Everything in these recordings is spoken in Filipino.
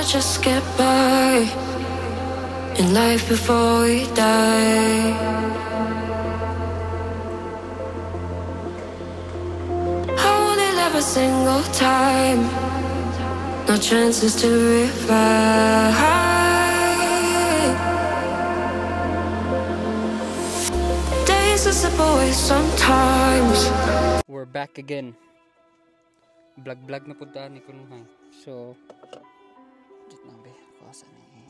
just get by in life before we die. I want it every single time. No chances to revive. Days are slip away sometimes. We're back again. Vlog na punta ni Kunuhay. So, dito na ba? Kuwasan na eh.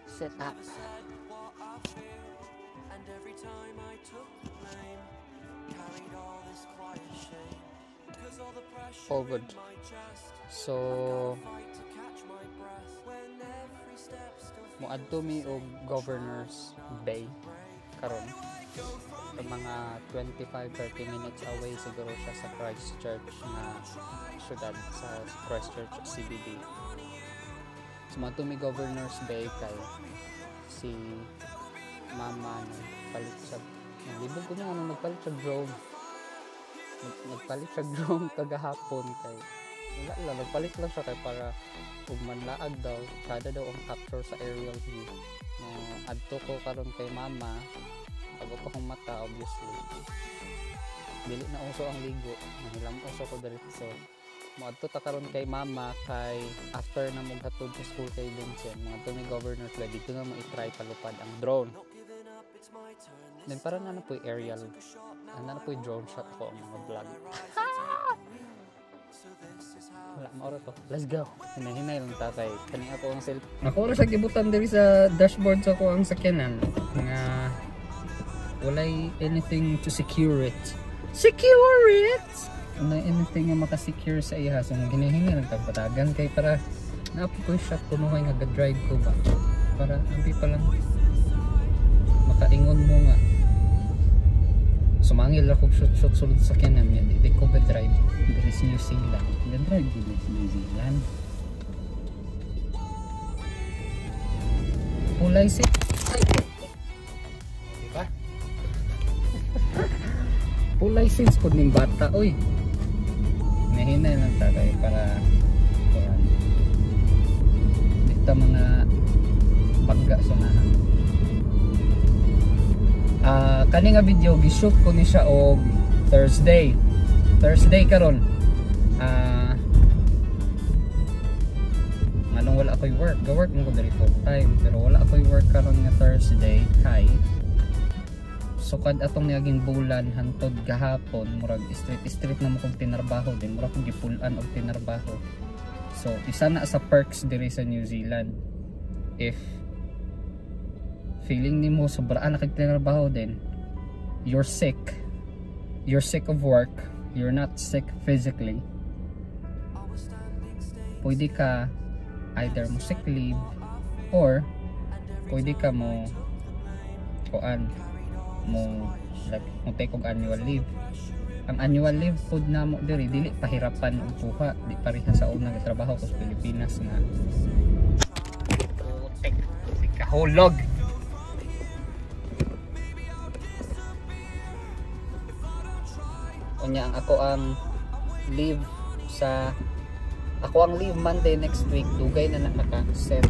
Set up. All good. So, muadto mi og Governor's Bay karon. Mga 25-30 minutes away siguro siya sa Christchurch na syudad, sa Christchurch CBD. So muadto mi Governor's Bay kay si mama nagpalit siya. Nalibog ko niya nagpalit siya drone. Nagpalit siya drone kagahapon kay wala lang, nagpalit lang siya kay para ug manlaag daw kada daw ang capture sa aerial view. Adto ko karon kay mama bago pa kong mata, obviously dili na uso ang ligo, nahilam uso ko diretso. Moadto ta karon kay mama kay after na mong hatod sa school kay Vincent mga to ni Governor Clay dito na mo i-try palupad ang drone. Then para na po aerial, na po drone shot ko ang mga vlog. Wala maoro to. Let's go. Hinahinay lang ta kay kani ako ang cellphone. Ako ra sa gibutan diri sa dashboard sa ko ang sakyanan nga walay anything to secure it. Secure it. Wala anything nga maka-secure sa iya, so hinahinay lang ta patagan kay para naapo ko shot kunuhay nga ga-drive ko ba. Para ampi pa lang makaingon mo nga. Sumangil ako shoot sulod sa sakyanan yan. Hindi ko ga-drive. There is New Zealand. Ga-drive din is New Zealand. Pulay sit. Diba? Pulay sits po ng bata. Uy. Nahinay lang tagay para dito mga bangga sunahan. Kani nga video gishoot ko ni siya og Thursday karon. Nganong wala ako'y work mo ko diri full time pero wala ako'y work karon nga Thursday kay sukad atong naging bulan hantod gahapon murag street na mo kong tinarbaho din murag kong gipulan og tinarbaho. So isa na sa perks diri sa New Zealand, if feeling nimo sobraan na kag tinarbaho din, you're sick of work, you're not sick physically, pwede ka either mo sick leave or pwede ka mo take og annual leave. Ang annual leave pod na mo diri dili pahirapan og kuha, di pareha sa unang trabaho ko sa Pilipinas nga kahulog. Unya ang ako ang leave Monday next week, dugay na naka-set.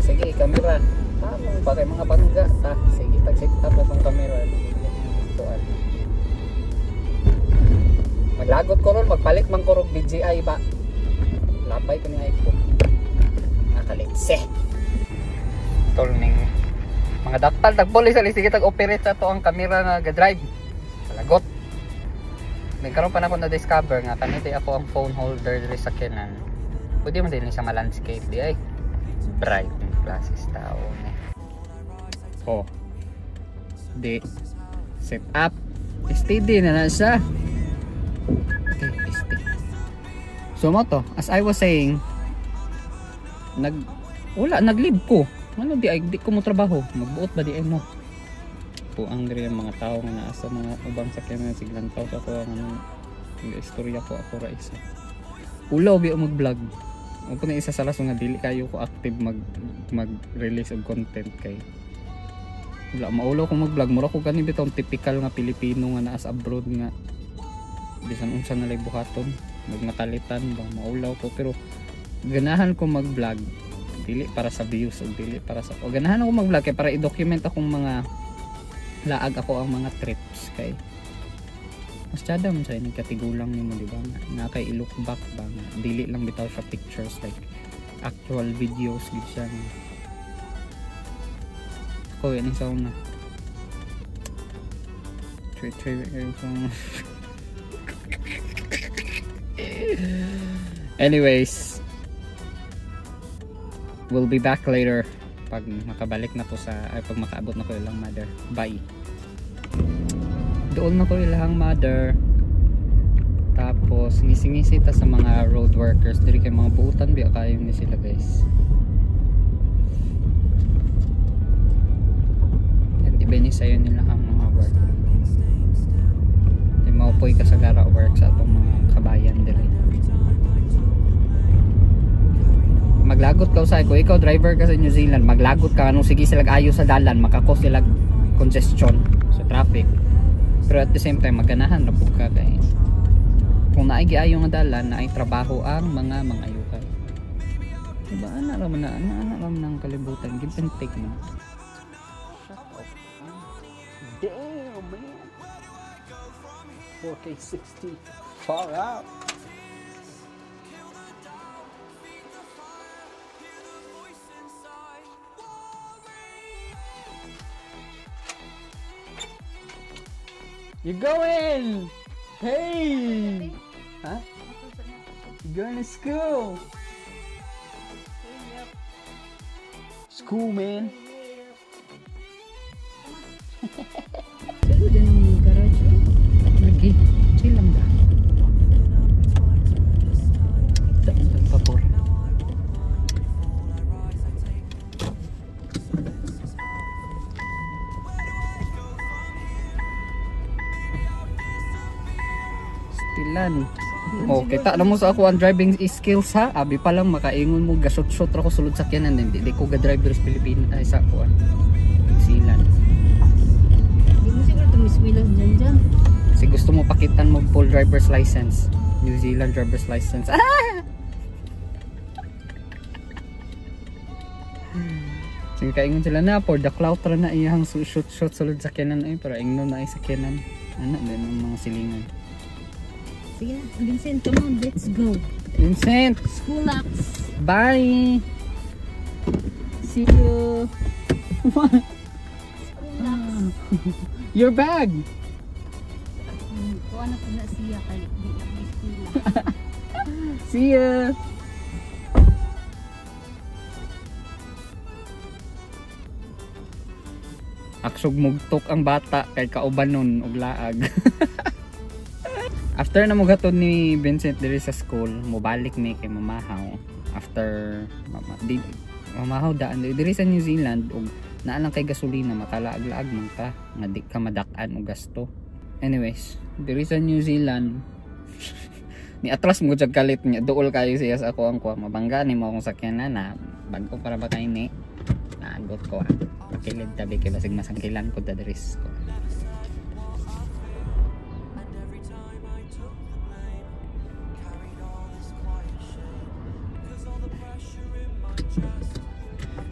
Sige, camera. Tama ba kay mga bangga? Sige, tag-set up na tong camera. Maglagot ko ron, magpalit man ko ron DJI ba? Labay ko ni iPhone. Nakalitse. Tol ning mga daktal tagpolis ali sige tag-operate sa to ang camera nga ga-drive. Salagot. Nagkaroon pa na ako na discover nga kanito ako ang phone holder diri sa Canon. Pwede mo din sa landscape di ay. Bright classes tao ni. Oh. Di set up. Steady na siya. Okay, steady. So mo to, as I was saying, nag-leave ko. Ano di ko mo trabaho, magbuot ba di ay mo? Po ang diri ang mga tao nga naa sa mga ubang sakyanan siglantaw sa ko ang istorya ko ako ra isa. Ulaw bi mag-vlog. Ang puna isa sa laso nga dili kayo ko active mag-release og content kay Wala maulaw kung mag-vlog, mura ko gani bitong typical nga Pilipino nga naas abroad nga bisan unsa na lay buhaton, magmatalitan ba maulaw ko, pero ganahan ko mag-vlog dili para sa views o dili para sa, o ganahan ako mag-vlog kay para i-document akong mga laag ako ang mga trips kay mas tiyada mo sa ining katigulang nimo, di ba, nga kay i-look back ba nga dili lang bitaw sa pictures, like actual videos gid siya nga. Ako yan isa na anyways, we'll be back later pag makabalik na ko sa, ay pag makaabot na ko ilang mother. Bye. Doon na ko ilang mother, tapos ngisi-ngisi ta sa mga road workers diri kay mga buutan biya kayo ni sila guys. And ibeni sayo nila ang mga work, di maupoy ka sa gara work sa atong mga kabayan diri. Maglagot ka usay ko, ikaw driver ka sa New Zealand, maglagot ka ano, sige sila ayo sa dalan, makakos sila congestion sa traffic, pero at the same time maganahan ra pud ka kay kung naay giayo nga dalan na ay trabaho ang mga ayuhay, diba? Ana ra man ang kalibutan, give and take man. Shut up. Damn man, 4K 60 far out. You going? Hey! Huh? You going to school? School, man. Sino din ang garage? Lagi. Chill lang ba? Vapor. Stilan. Oh, kita na mo sa ako ang driving skills ha. Abi pa lang makaingon mo gasot-shot ra ko sulod sakyanan, hindi ko ga-driver sa Pilipinas ay sa ko. Silan. Hindi mo siguro tumiswilas dyan. Si gusto mo pakitan mo full driver's license. New Zealand driver's license. Ah! Sige kaingon sila na for the clout ra na iyang shoot sulod sakyanan ay para ingnon na ay sakyanan. Ano din ang mga silingan. Sige na, Vincent, come on, let's go. Vincent! School laps. Bye! See you! What? School laps. Your bag! Kuha na ko na siya kay di school laps. See ya! Aksog mugtok ang bata kay kauban nun og laag. After na mugaton ni Vincent diri sa school, mobalik mi kay mamahaw. After mamahaw daan diri sa New Zealand og naa lang kay gasolina, makalaag-laag man ka nga di ka madak-an og gasto. Anyways, diri sa New Zealand ni atras mo jud kalit niya, duol kayo siya sa ako ang kuha, mabangga ni mo akong sakyanan na bago para ba kay ni naagot ko pakilid tabi kay basig masangkilan ko da diri ko.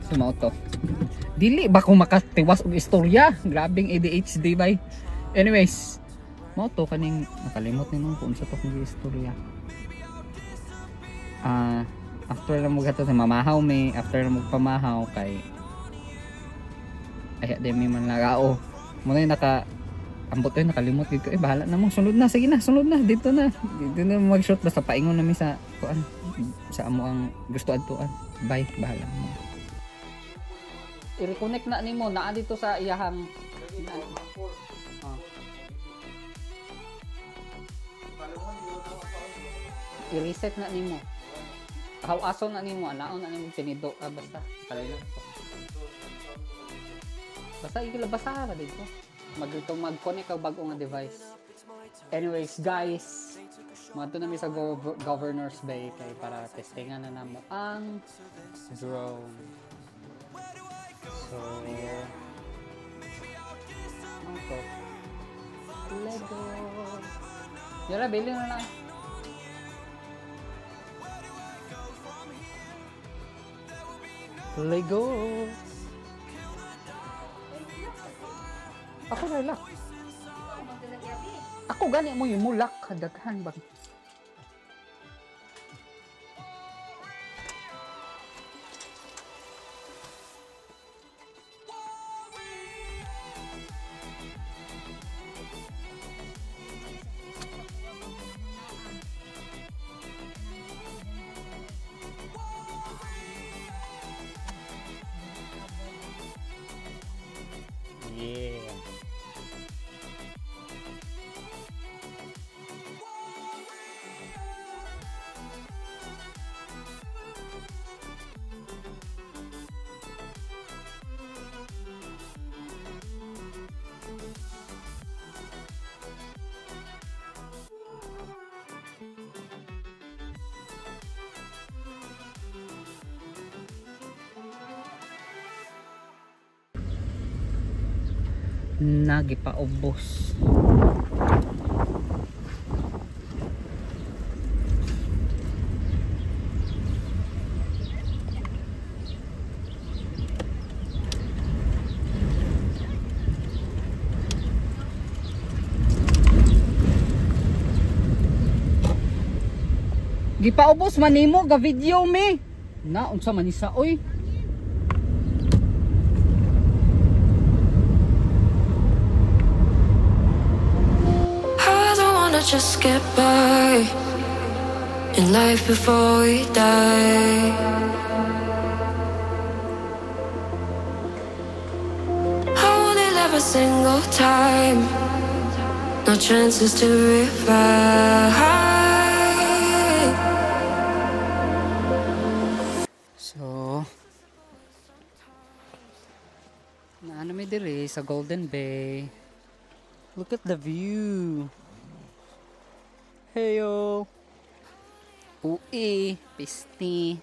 Sumoto. Dili ba ko makatiwas og istorya? Grabing ADHD bay. Anyways, moto kaning nakalimot ni nung kung sa to kung istorya. After na mo gato sa mamahaw may, after na mo pamahaw kay ay di may man lagao. Muna yung ambot yun, nakalimot dito. Bahala na mo, sunod na, sige na, sunod na, dito na. Dito na mag-shoot, basta paingon namin sa kuan, sa amo ang gusto adtuan. Bye, bahala mo. I-reconnect na nimo naa dito sa iyahang i-reset na nimo. Hawaso na nimo, anaon na nimo pinido, basta kalila. Basta ikilabasa ra dito. Mag-connect ka bago nga device. Anyways, guys, mato na mi sa Governor's Bay kay para testingan na namo ang drone. So, Lego. Yara, bili na lang. Lego. Ako relax. Ako gani mo yung mulak. Daghan ba? Yeah. Nagipaubos. Gipaubos man nimo ga video me. Na unsa man isa oy? Just get by in life before we die. I wanna live a single time, no chances to revive. So, naano mi diri sa Golden Bay. Look at the view. Heyo. Ui, pisti.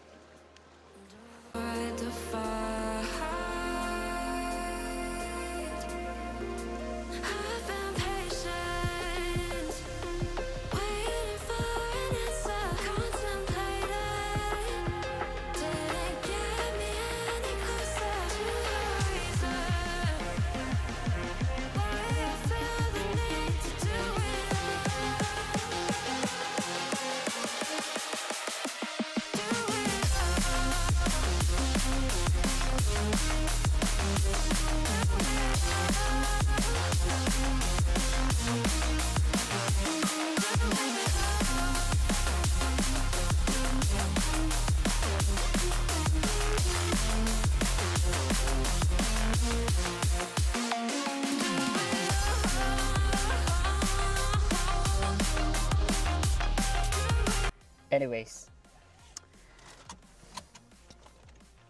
Anyways,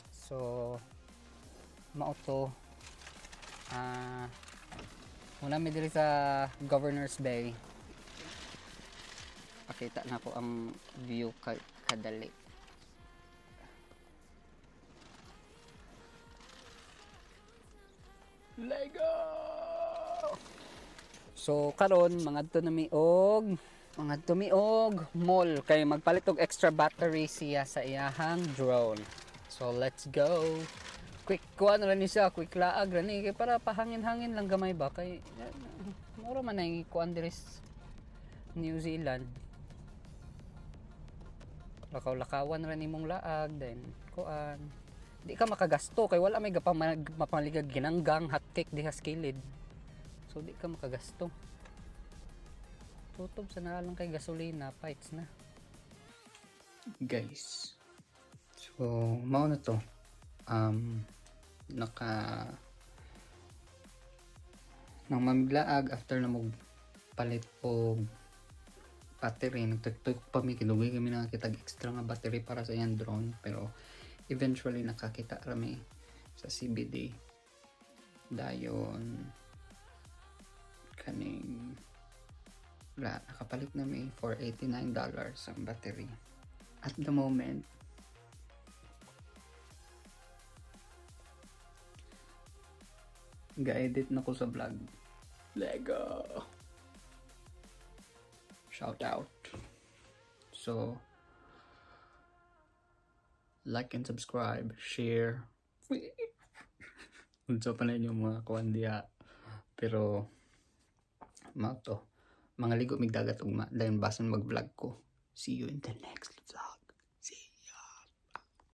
so mauto muna mi diri sa Governor's Bay. Pakita na ko ang view kadali. Lego. So karon mga tumiog mall kay magpalit og extra battery siya sa iyahang drone. So let's go. Quick kuan ra ni siya, quick laag ra ni kay para pahangin-hangin lang gamay ba kay mura man ay kuan diri New Zealand. Lakaw-lakawan ra nimong laag then kuan. Di ka makagasto kay wala may mapaligag ginanggang hotcake diha sa kilid. So di ka makagasto. Tutob sa nalang kay gasolina, fights na. Guys. So, mao na to. Nang mamiglaag after na palit og battery, nagtugtog pa mi kinuwi kami nakakita extra nga battery para sa yan drone, pero eventually nakakita rami sa CBD. Dayon kaning nakapalit na may for $89 ang battery. At the moment, ga-edit na ko sa vlog. Lego! shout out. So like and subscribe, share. Unsa pa na inyong mga kuan diha. Pero mga ligo mig dagat ugma dayon basan mag vlog ko. See you in the next vlog.